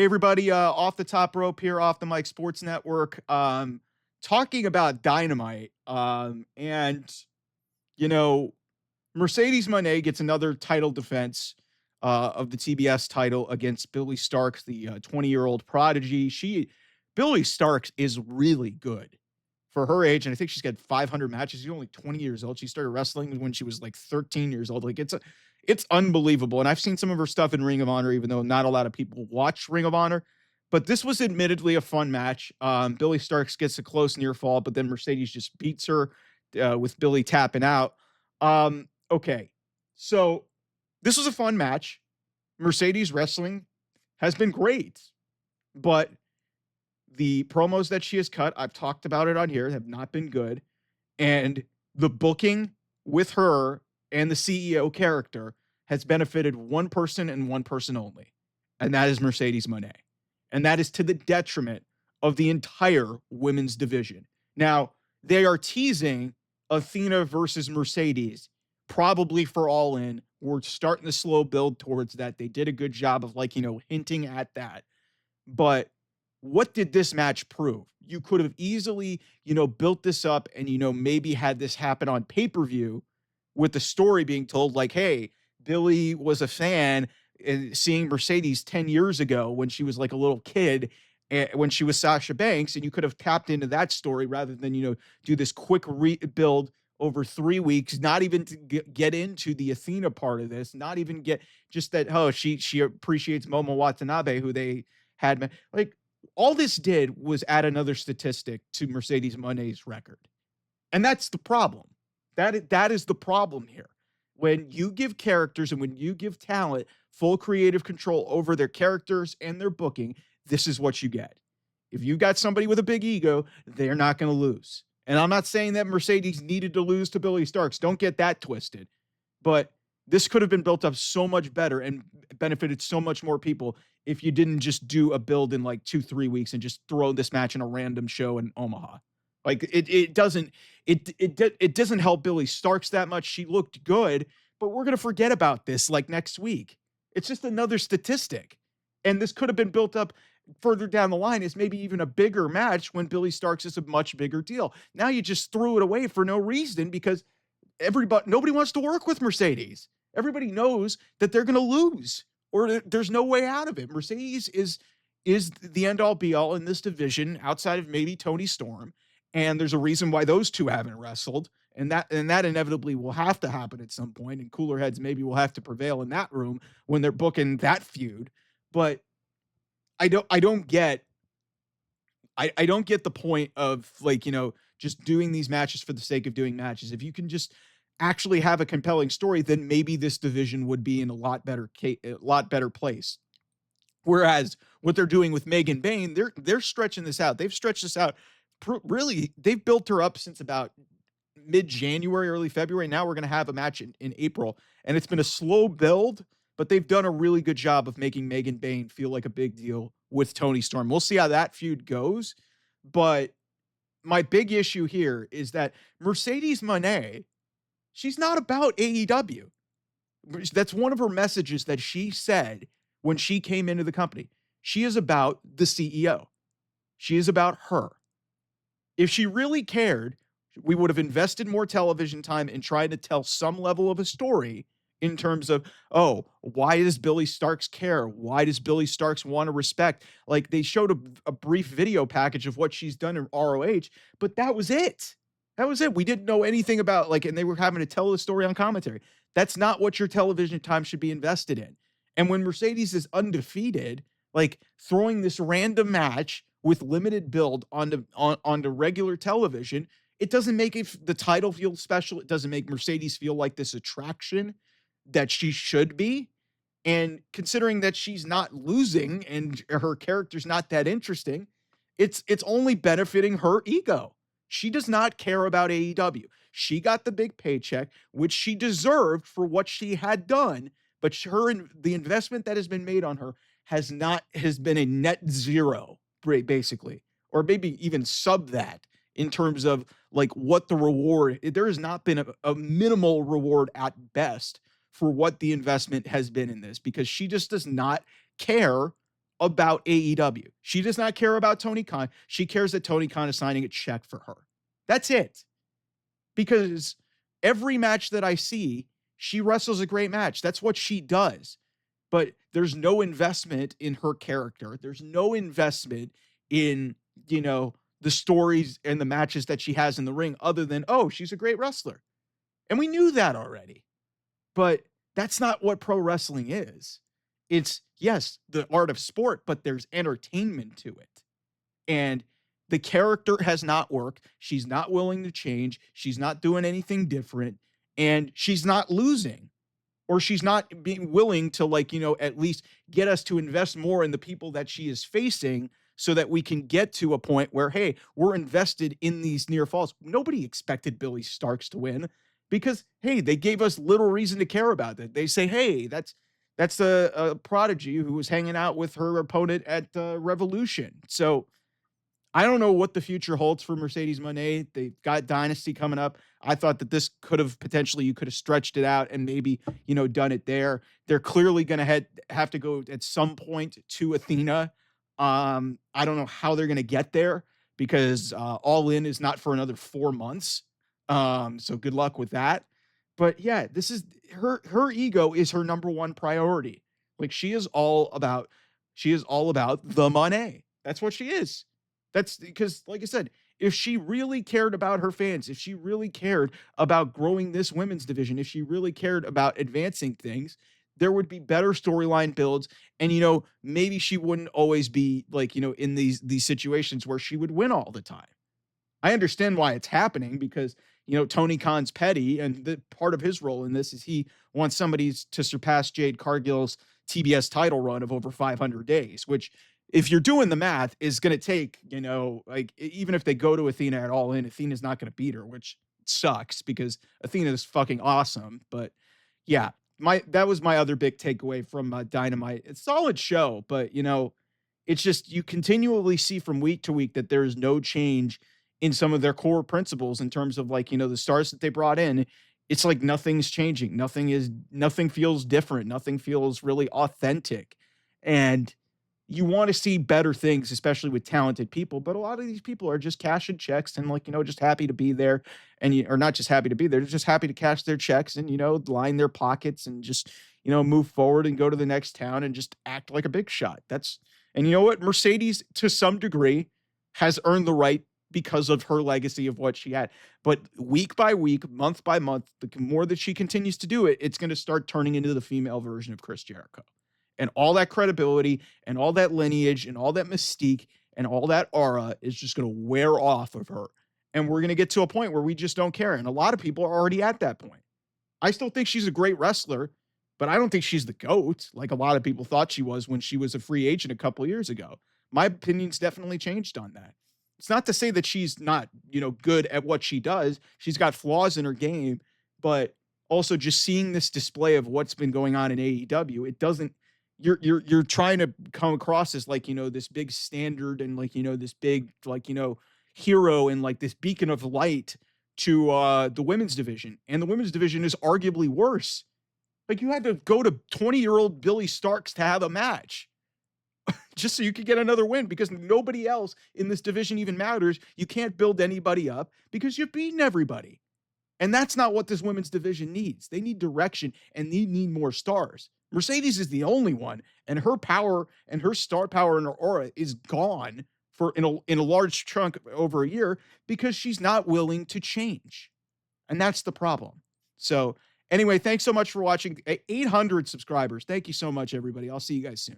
Hey everybody, off the top rope here, off the Mike Sports Network. Talking about Dynamite, and you know, Mercedes Mone gets another title defense of the TBS title against Billie Starkz, the 20-year-old prodigy. Billie Starkz is really good for her age, and I think she's got 500 matches. She's only 20 years old. She started wrestling when she was like 13 years old. Like it's unbelievable. And I've seen some of her stuff in Ring of Honor, even though not a lot of people watch Ring of Honor. But this was admittedly a fun match. Billie Starkz gets a close near fall, but then Mercedes just beats her with Billie tapping out. Okay, so this was a fun match. Mercedes wrestling has been great, but the promos that she has cut, I've talked about it on here, have not been good. And the booking with her and the CEO character has benefited one person and one person only, and that is Mercedes Moné. And that is to the detriment of the entire women's division. Now, they are teasing Athena versus Mercedes, probably for All In. We're starting the slow build towards that. They did a good job of hinting at that. But what did this match prove? You could have easily, built this up and, maybe had this happen on pay-per-view with the story being told like, hey, Billie was a fan and seeing Mercedes 10 years ago when she was like a little kid, when she was Sasha Banks, and you could have tapped into that story rather than, do this quick rebuild over 3 weeks, not even to get into the Athena part of this, not even get just that, oh, she appreciates Momo Watanabe, who they had. Like, all this did was add another statistic to Mercedes Moné's record. And that's the problem. That is the problem here. When you give characters and when you give talent full creative control over their characters and their booking, this is what you get. If you got somebody with a big ego, they're not going to lose. And I'm not saying that Mercedes needed to lose to Billie Starkz. Don't get that twisted. But this could have been built up so much better and benefited so much more people if you didn't just do a build in like 2-3 weeks and just throw this match in a random show in Omaha. Like it doesn't help Billie Starkz that much. She looked good, but we're going to forget about this like next week. It's just another statistic. And this could have been built up further down the line as maybe even a bigger match when Billie Starkz is a much bigger deal. Now you just threw it away for no reason because nobody wants to work with Mercedes. Everybody knows that they're going to lose or there's no way out of it. Mercedes is the end all be all in this division outside of maybe Toni Storm. And there's a reason why those two haven't wrestled. And that inevitably will have to happen at some point. And cooler heads maybe will have to prevail in that room when they're booking that feud. But I don't get the point of just doing these matches for the sake of doing matches. If you can just actually have a compelling story, then maybe this division would be in a lot better place. Whereas what they're doing with Megan Bayne, they're stretching this out. They've stretched this out. Really, they've built her up since about mid-January, early February. Now we're going to have a match in April, and it's been a slow build, but they've done a really good job of making Megan Bayne feel like a big deal with Toni Storm. We'll see how that feud goes, but my big issue here is that Mercedes Moné, she's not about AEW. That's one of her messages that she said when she came into the company. She is about the CEO. She is about her. If she really cared, we would have invested more television time in trying to tell some level of a story in terms of, oh, why does Billie Starkz care? Why does Billie Starkz want to respect? Like, they showed a brief video package of what she's done in ROH, but that was it. That was it. We didn't know anything about, and they were having to tell the story on commentary. That's not what your television time should be invested in. And when Mercedes is undefeated, throwing this random match with limited build onto regular television, it doesn't make the title feel special. It doesn't make Mercedes feel like this attraction that she should be. And considering that she's not losing and her character's not that interesting, it's only benefiting her ego. She does not care about AEW. She got the big paycheck, which she deserved for what she had done, but the investment that has been made on her has been a net zero, basically, or maybe even sub that in terms of what the reward. There has not been a minimal reward at best for what the investment has been in this, because she just does not care about AEW. She does not care about Tony Khan. She cares that Tony Khan is signing a check for her. That's it. Because every match that I see, she wrestles a great match. That's what she does. But there's no investment in her character. There's no investment in, the stories and the matches that she has in the ring other than, oh, she's a great wrestler. And we knew that already. But that's not what pro wrestling is. It's, yes, the art of sport, but there's entertainment to it. And the character has not worked. She's not willing to change. She's not doing anything different. And she's not losing. Or she's not being willing to, at least get us to invest more in the people that she is facing so that we can get to a point where, hey, we're invested in these near falls. Nobody expected Billie Starkz to win because, hey, they gave us little reason to care about it. They say, hey, that's a prodigy who was hanging out with her opponent at Revolution. So I don't know what the future holds for Mercedes Mone. They've got Dynasty coming up. I thought that this could have potentially, you could have stretched it out and maybe, done it there. They're clearly going to have to go at some point to Athena. I don't know how they're going to get there because All In is not for another 4 months. So good luck with that. But yeah, this is her ego is her number one priority. Like she is all about the money. That's what she is. That's because, like I said, if she really cared about her fans, if she really cared about growing this women's division, if she really cared about advancing things, there would be better storyline builds. And, maybe she wouldn't always be in these situations where she would win all the time. I understand why it's happening because, Tony Khan's petty, and the part of his role in this is he wants somebody to surpass Jade Cargill's TBS title run of over 500 days, which if you're doing the math is going to take, even if they go to Athena at All In, Athena's not going to beat her, which sucks because Athena is fucking awesome. But yeah, that was my other big takeaway from Dynamite. It's a solid show, but it's just, you continually see from week to week that there is no change in some of their core principles in terms of the stars that they brought in. It's like nothing's changing. Nothing feels different. Nothing feels really authentic. And you want to see better things, especially with talented people, but a lot of these people are just cashing checks and just happy to be there, and or not just happy to be there, they're just happy to cash their checks and line their pockets and just move forward and go to the next town and just act like a big shot. And you know what, Mercedes to some degree has earned the right because of her legacy of what she had. But week by week, month by month, the more that she continues to do it, it's going to start turning into the female version of Chris Jericho. And all that credibility and all that lineage and all that mystique and all that aura is just going to wear off of her. And we're going to get to a point where we just don't care. And a lot of people are already at that point. I still think she's a great wrestler, but I don't think she's the GOAT like a lot of people thought she was when she was a free agent a couple of years ago. My opinion's definitely changed on that. It's not to say that she's not, good at what she does. She's got flaws in her game, but also just seeing this display of what's been going on in AEW, it doesn't, you're trying to come across as this big standard and this big hero and this beacon of light to the women's division. And the women's division is arguably worse. You had to go to 20-year-old Billie Starkz to have a match just so you could get another win because nobody else in this division even matters. You can't build anybody up because you've beaten everybody. And that's not what this women's division needs. They need direction and they need more stars. Mercedes is the only one, and her power and her star power and her aura is gone in a large chunk over a year because she's not willing to change. And that's the problem. So anyway, thanks so much for watching. 800 subscribers. Thank you so much, everybody. I'll see you guys soon.